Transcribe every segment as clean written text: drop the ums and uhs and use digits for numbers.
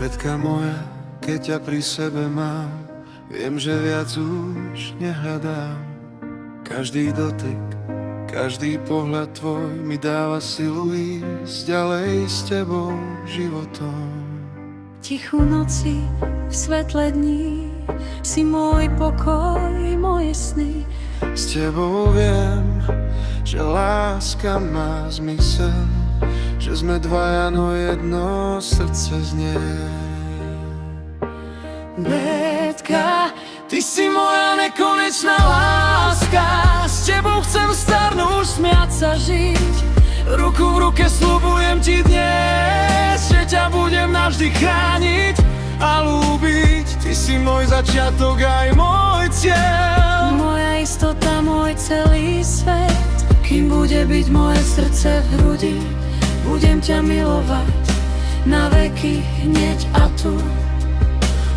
Betka moja, keď ťa pri sebe mám, viem, že viac už nehľadám. Každý dotyk, každý pohľad tvoj mi dáva silu ísť ďalej s tebou životom. Tichú noci, v svetle dní, si môj pokoj, moje sny. S tebou viem, že láska má zmysel, že sme dvaja, no jedno srdce znie. Betka, ty si moja nekonečná láska, s tebou chcem starnúť, smiať sa, žiť. Ruku v ruke sľubujem ti dnes, že ťa budem navždy chrániť a ľúbiť. Ty si môj začiatok aj môj cieľ, moja istota, môj celý svet. Kým bude byť moje srdce v hrudi, budem ťa milovať na veky, hneď a tu.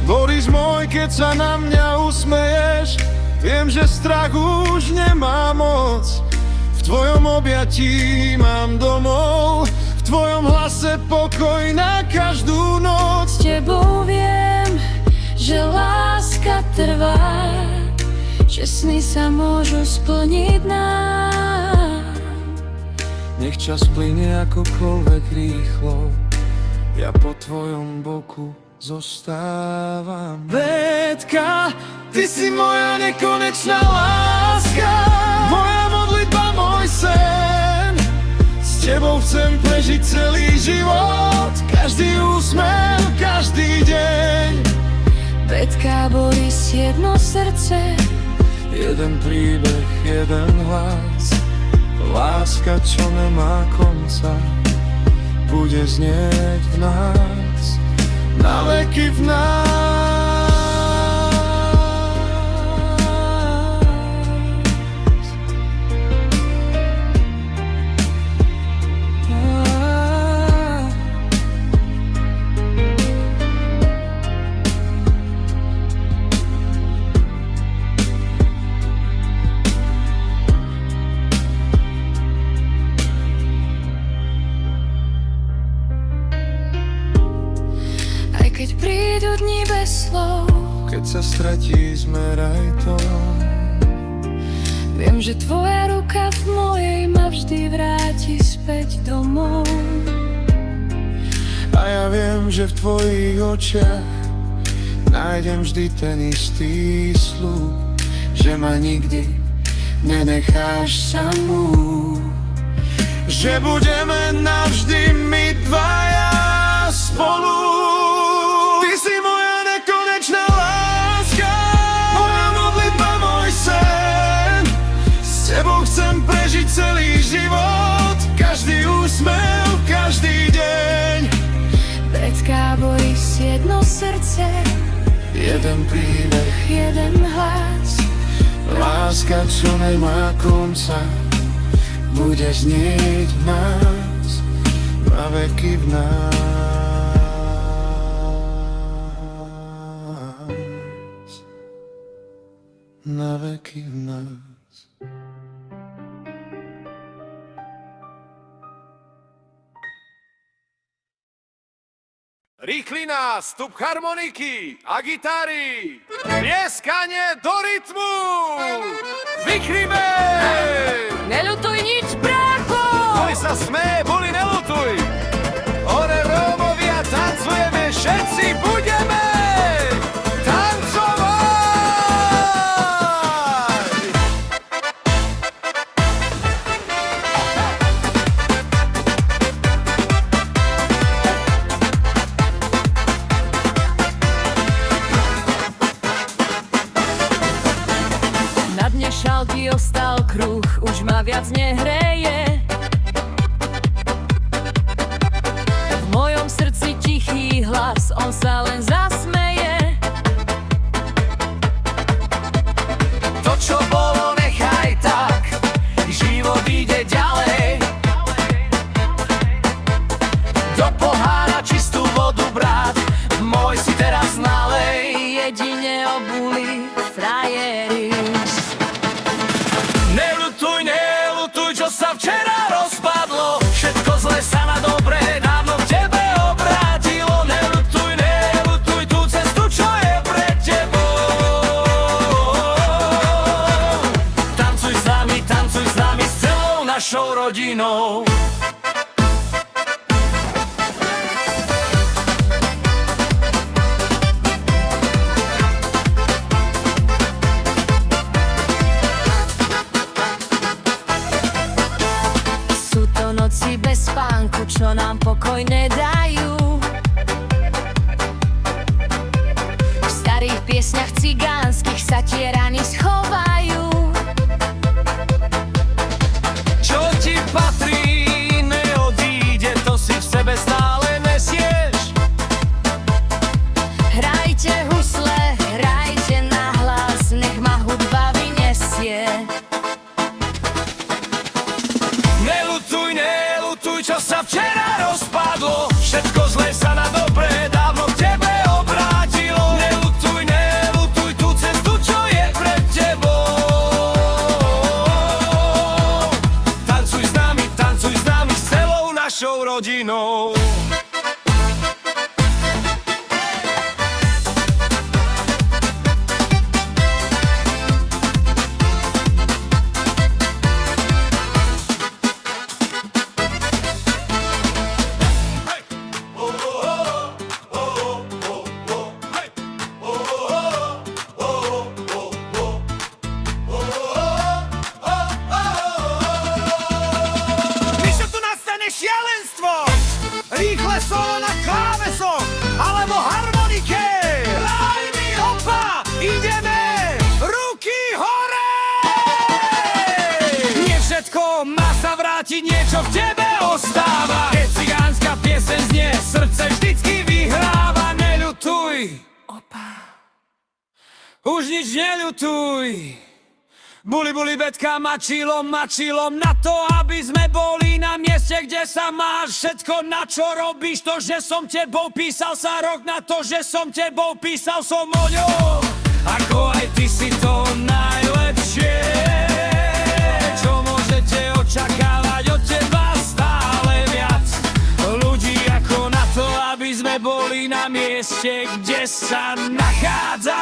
Boris môj, keď sa na mňa usmeješ, viem, že strach už nemá moc. V tvojom objatí mám domov, v tvojom hlase pokoj na každú noc. S tebou viem, že láska trvá, že sny sa môžu splniť nám. Nech čas plynie akokoľvek rýchlo, ja po tvojom boku zostávam. Betka, ty si moja nekonečná láska, Moja modlitba, môj sen, s tebou chcem prežiť celý život, každý úsmev, každý deň. Betka, Boris, jedno srdce, jeden príbeh, jeden hlas, láska, čo nemá konca, bude znieť v nás, na veky v nás. keď prídu dni bez slov, Keď sa stratí zmeraj to. viem, že tvoja ruka v mojej ma vždy vráti späť domov. A ja viem, že v tvojich očiach nájdem vždy ten istý sľub, že ma nikdy nenecháš samú, že budeme navždy my dvaja spolu. Ty si moja nekonečná láska, moja modlitba, môj sen, s tebou chcem prežiť celý život, každý úsmev, každý deň. Betka, Boris, jedno srdce, Jeden príbeh, jeden hlas, láska, čo nemá konca, bude znieť v nás, na veky v nás. Na veky v nás. Rýchly nástup harmoniky a gitary, pieskanie do rytmu, vychríme! Neľutuj nič, brácho! Boli sa smeje, boli neľutuj! Ore Rómovia, tancujeme, všetci budeme tancovať! Na dne šalky ostal kruh, už ma viac nehreje. našou rodinou. Sú to noci bez spánku, čo nám pokoj nedajú. V starých piesňach cigánskych sa tie rany schovajú. Čo ti patrí, neodíde, to si v sebe stále nesieš. Hrajte husle, hrajte nahlas, nech ma hudba vyniesie. Nelutuj, nelutuj, čo sa včera rozpadlo. Všetko zlé sa na dobré dávno k tebe obrátilo. Nelutuj, nelutuj tú cestu, čo je pred tebou. Tancuj s nami, s celou našou rodinou. Myšo, tu nastane šialenstvo. Rýchle solo na klávesoch alebo harmonike. Daj mi hopa, ideme, ruky hore. Nie všetko má sa vrátiť, niečo v tebe ostáva. Keď cigánska pieseň znie, srdce vždycky vyhráva. Neľutuj, už nič neľutuj. Buli, buli, betka, mačilom na to, aby sme boli na mieste, kde sa máš. Všetko, na čo robíš, to, že som tebou písal sa rok, na to, že som tebou písal som o ňom. Ako aj ty si to najlepšie, čo môžete očakávať od teba stále viac. Ľudí ako na to, aby sme boli na mieste, kde sa nachádza.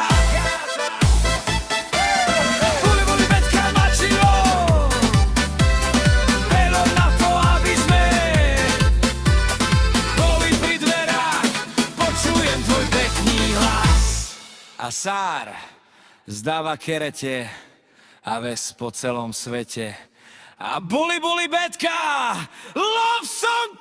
A Sár zdáva kerete a ves po celom svete. A buli, buli, betka, love song